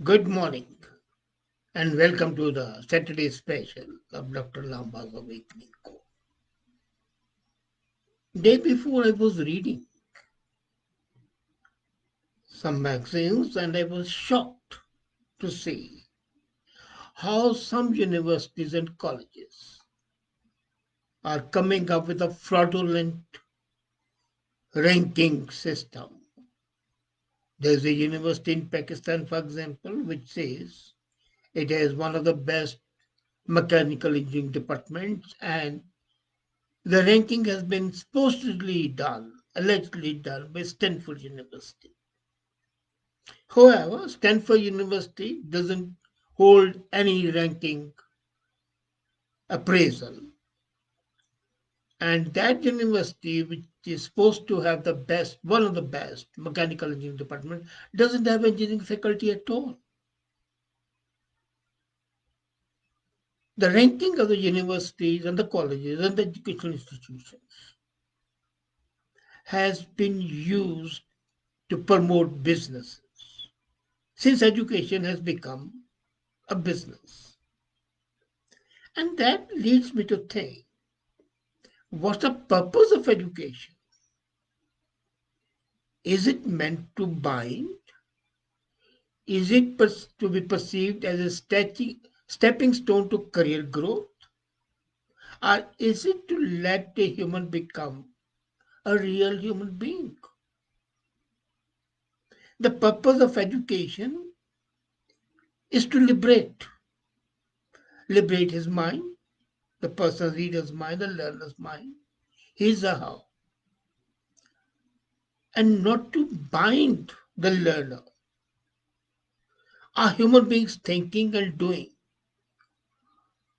Good morning and welcome to the Saturday special of Dr. Lamba's Awakening Call. Day before I was reading some magazines and I was shocked to see how some universities and colleges are coming up with a fraudulent ranking system. There's a university in Pakistan, for example, which says it has one of the best mechanical engineering departments, and the ranking has been supposedly done, allegedly done by Stanford University. However, Stanford University doesn't hold any ranking appraisal. And that university, which is supposed to have the best, one of the best mechanical engineering department, doesn't have engineering faculty at all. The ranking of the universities and the colleges and the educational institutions has been used to promote businesses since education has become a business. And that leads me to think, what's the purpose of education? Is it meant to bind? Is it to be perceived as a stepping stone to career growth? Or is it to let a human become a real human being? The purpose of education is to liberate his mind, the person's reader's mind, the learner's mind, his or her, and not to bind the learner. Are human beings thinking and doing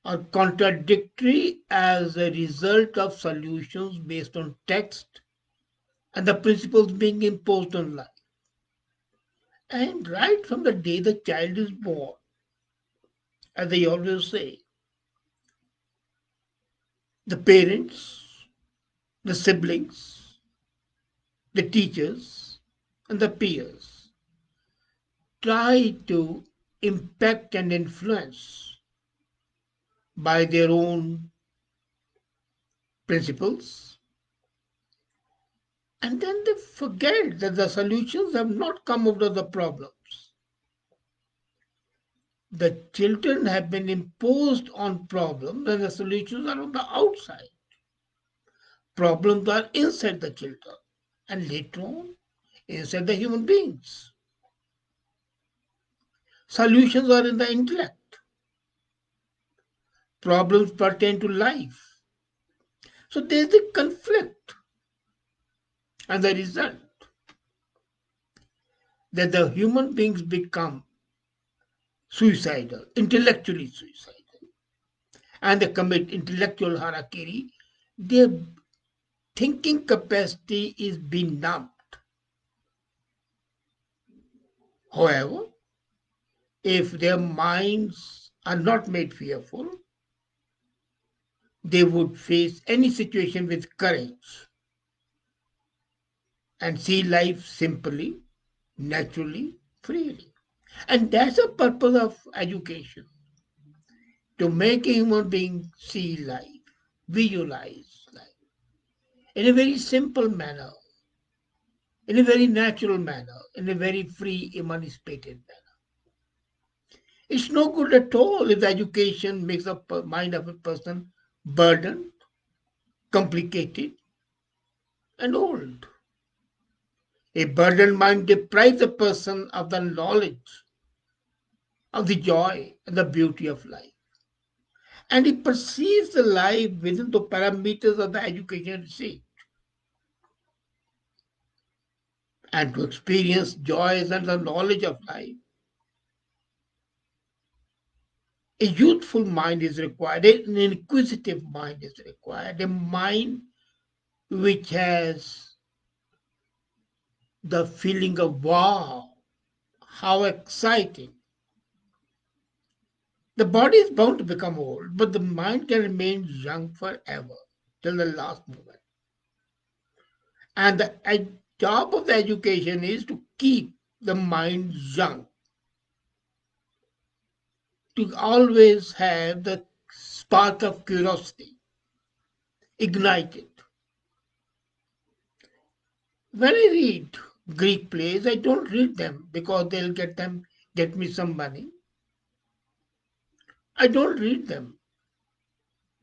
are contradictory as a result of solutions based on text and the principles being imposed on life? And right from the day the child is born, as they always say, the parents, the siblings, the teachers, and the peers try to impact and influence by their own principles, and then they forget that the solutions have not come out of the problems. The children have been imposed on problems and the solutions are on the outside. Problems are inside the children and later on inside the human beings. Solutions are in the intellect. Problems pertain to life. So there's the conflict and the result that the human beings become suicidal, intellectually suicidal, and they commit intellectual harakiri. Their thinking capacity is benumbed. However, if their minds are not made fearful, they would face any situation with courage and see life simply, naturally, freely. And that's the purpose of education, to make a human being see life, visualize life in a very simple manner, in a very natural manner, in a very free, emancipated manner. It's no good at all if the education makes the mind of a person burdened, complicated, and old. A burdened mind deprives a person of the knowledge, of the joy and the beauty of life. And he perceives the life within the parameters of the education received. And to experience joys and the knowledge of life, a youthful mind is required, an inquisitive mind is required, a mind which has the feeling of wow, how exciting. The body is bound to become old, but the mind can remain young forever till the last moment. And the job of the education is to keep the mind young to always have the spark of curiosity ignited. When I read Greek plays, I don't read them because they'll get me some money. I don't read them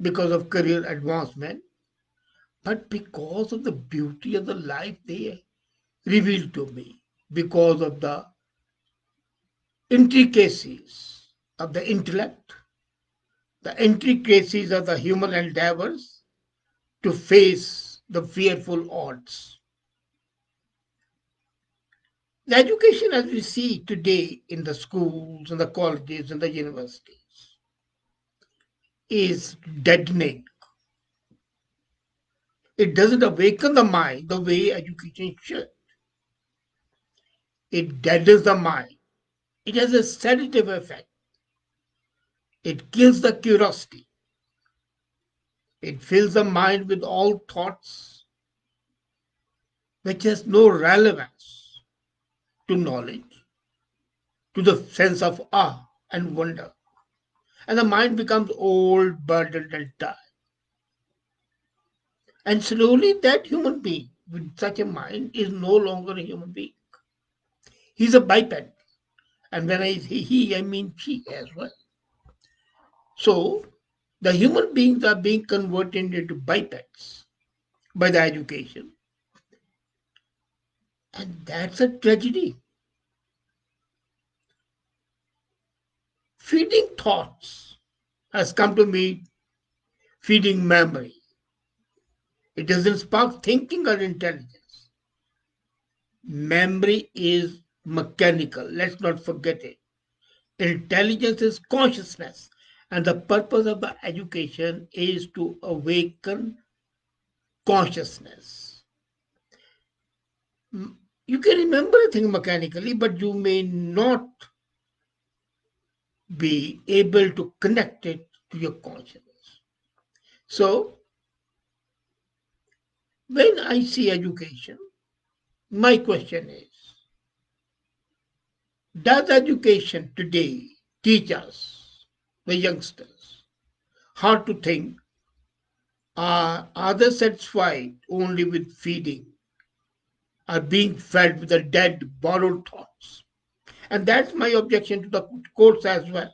because of career advancement, but because of the beauty of the life they reveal to me, because of the intricacies of the intellect, the intricacies of the human endeavors to face the fearful odds. The education as we see today in the schools and the colleges and the universities is deadening. It doesn't awaken the mind the way education should. It deadens the mind. It has a sedative effect. It kills the curiosity. It fills the mind with all thoughts which has no relevance to knowledge, to the sense of awe and wonder. And the mind becomes old, burdened, and tired. And slowly, that human being with such a mind is no longer a human being. He's a biped. And when I say he, I mean she as well. So, the human beings are being converted into bipeds by the education. And that's a tragedy. Feeding thoughts has come to mean feeding memory. It doesn't spark thinking or intelligence. Memory is mechanical. Let's not forget it. Intelligence is consciousness. And the purpose of the education is to awaken consciousness. You can remember a thing mechanically, but you may not be able to connect it to your consciousness. So, when I see education, my question is, does education today teach us, the youngsters, how to think? Are they satisfied only with feeding? Are being fed with the dead, borrowed thoughts? And that's my objection to the course as well.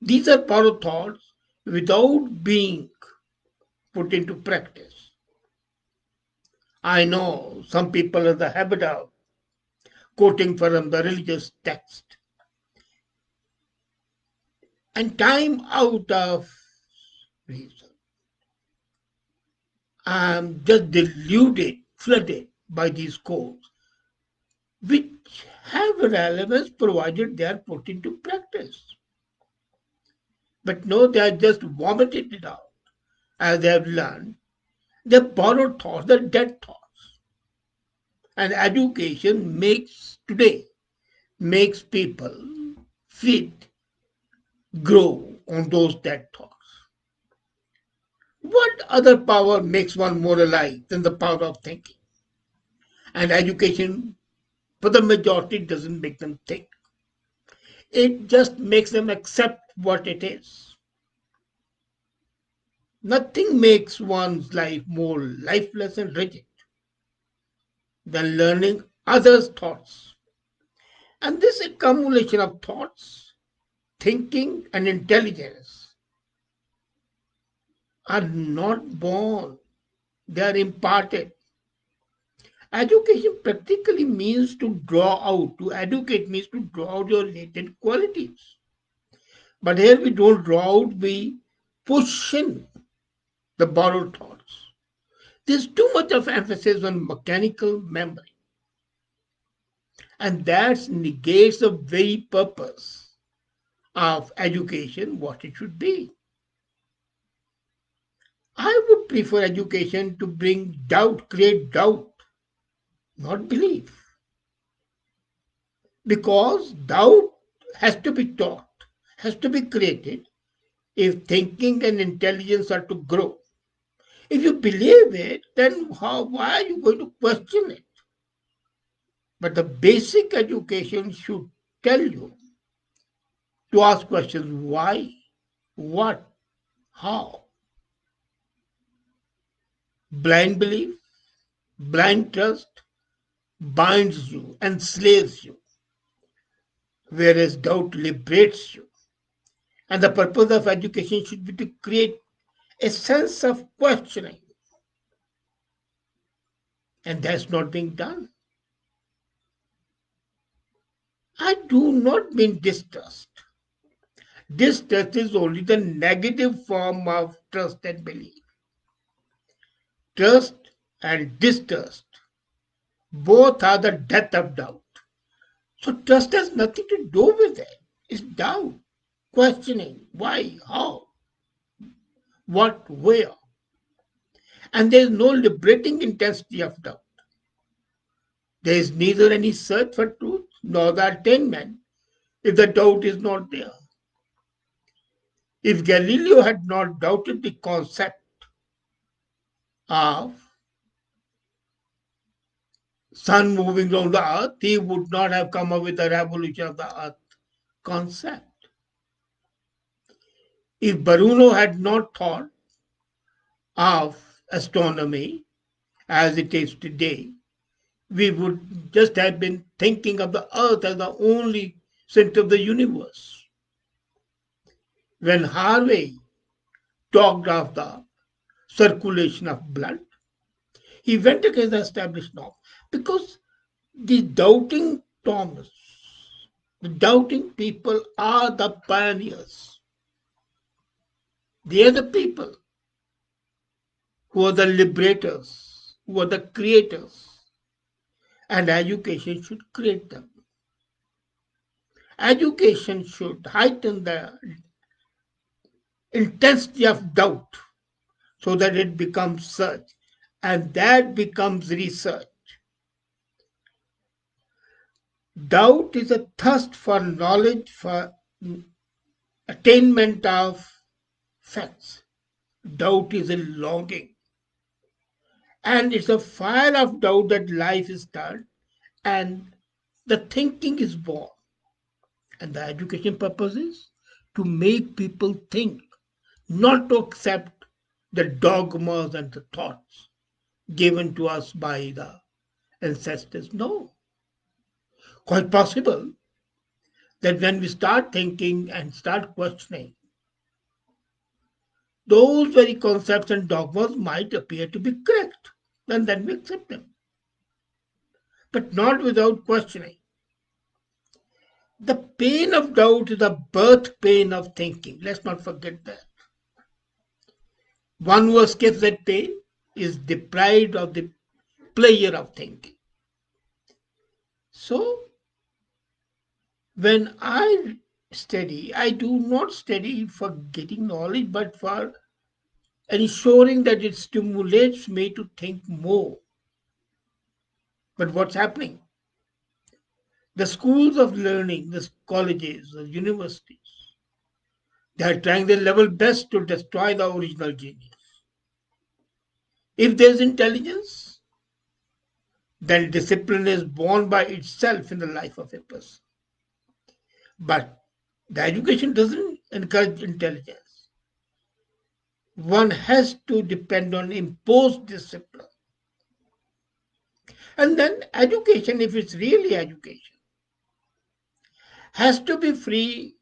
These are borrowed thoughts without being put into practice. I know some people have the habit of quoting from the religious text and time out of reason. I'm just deluded, flooded by these quotes, which have relevance provided they are put into practice. But no, they are just vomited it out as they have learned. They borrowed thoughts, they're dead thoughts. And education makes people feed, grow on those dead thoughts. What other power makes one more alive than the power of thinking? And education, for the majority, doesn't make them think. It just makes them accept what it is. Nothing makes one's life more lifeless and rigid than learning others' thoughts. And this accumulation of thoughts, thinking, and intelligence are not born, they are imparted. Education practically means to educate means to draw out your latent qualities. But here we don't draw out, we push in the borrowed thoughts. There's too much of emphasis on mechanical memory, and that negates the very purpose of education, what it should be. I would prefer education to bring doubt, create doubt, not belief. Because doubt has to be taught, has to be created if thinking and intelligence are to grow. If you believe it, then why are you going to question it? But the basic education should tell you to ask questions why, what, how. Blind belief, blind trust binds you, enslaves you, whereas doubt liberates you. And the purpose of education should be to create a sense of questioning, and that's not being done. I do not mean distrust. Distrust is only the negative form of trust and belief. Trust and distrust both are the death of doubt. So trust has nothing to do with it. It's doubt, questioning why, how, what, where. And there is no liberating intensity of doubt. There is neither any search for truth nor the attainment if the doubt is not there. If Galileo had not doubted the concept of sun moving around the earth, he would not have come up with the revolution of the earth concept. If Bruno had not thought of astronomy as it is today, we would just have been thinking of the earth as the only center of the universe. When Harvey talked of the circulation of blood, he went against the established norm because the doubting Thomas, the doubting people are the pioneers. They are the people who are the liberators, who are the creators, and education should create them. Education should heighten the intensity of doubt so that it becomes search, and that becomes research. Doubt is a thirst for knowledge, for attainment of facts. Doubt is a longing, and it's a fire of doubt that life is turned and the thinking is born. And the education purpose is to make people think, not to accept the dogmas and the thoughts given to us by the ancestors. No, quite possible that when we start thinking and start questioning, those very concepts and dogmas might appear to be correct, and then we accept them, but not without questioning. The pain of doubt is the birth pain of thinking. Let's not forget that. One who escapes that pain is deprived of the pleasure of thinking. So, when I study, I do not study for getting knowledge, but for ensuring that it stimulates me to think more. But what's happening? The schools of learning, the colleges, the universities, they are trying their level best to destroy the original genius. If there's intelligence, then discipline is born by itself in the life of a person. But the education doesn't encourage intelligence. One has to depend on imposed discipline. And then education, if it's really education, has to be free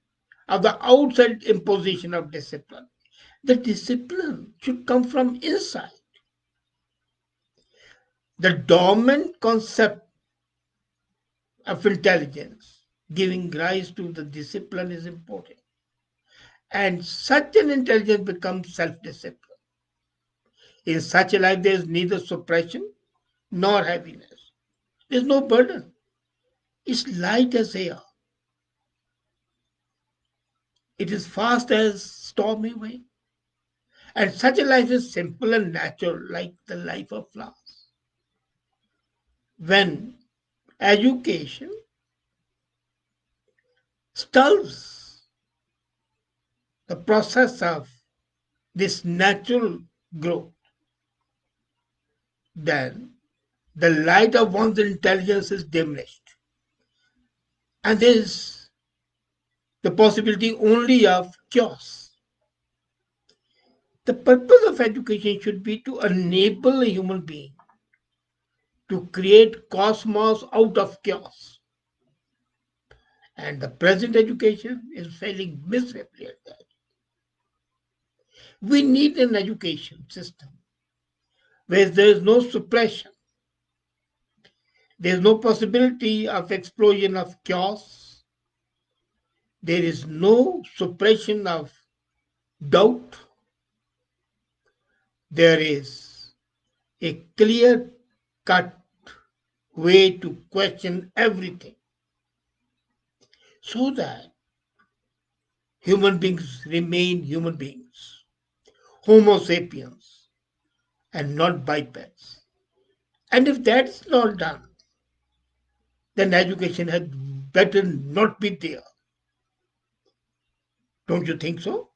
of the outside imposition of discipline. The discipline should come from inside. The dormant concept of intelligence giving rise to the discipline is important. And such an intelligence becomes self discipline. In such a life, there is neither suppression nor heaviness. There's no burden. It's light as air. It is fast as stormy wind. And such a life is simple and natural, like the life of flowers. When education stalls the process of this natural growth, then the light of one's intelligence is diminished. And there is the possibility only of chaos. The purpose of education should be to enable a human being to create cosmos out of chaos. And the present education is failing miserably at that. We need an education system where there is no suppression, there is no possibility of explosion of chaos, there is no suppression of doubt, there is a clear cut way to question everything so that human beings remain human beings, Homo sapiens, and not bipeds. And if that's not done, then education had better not be there. Don't you think so?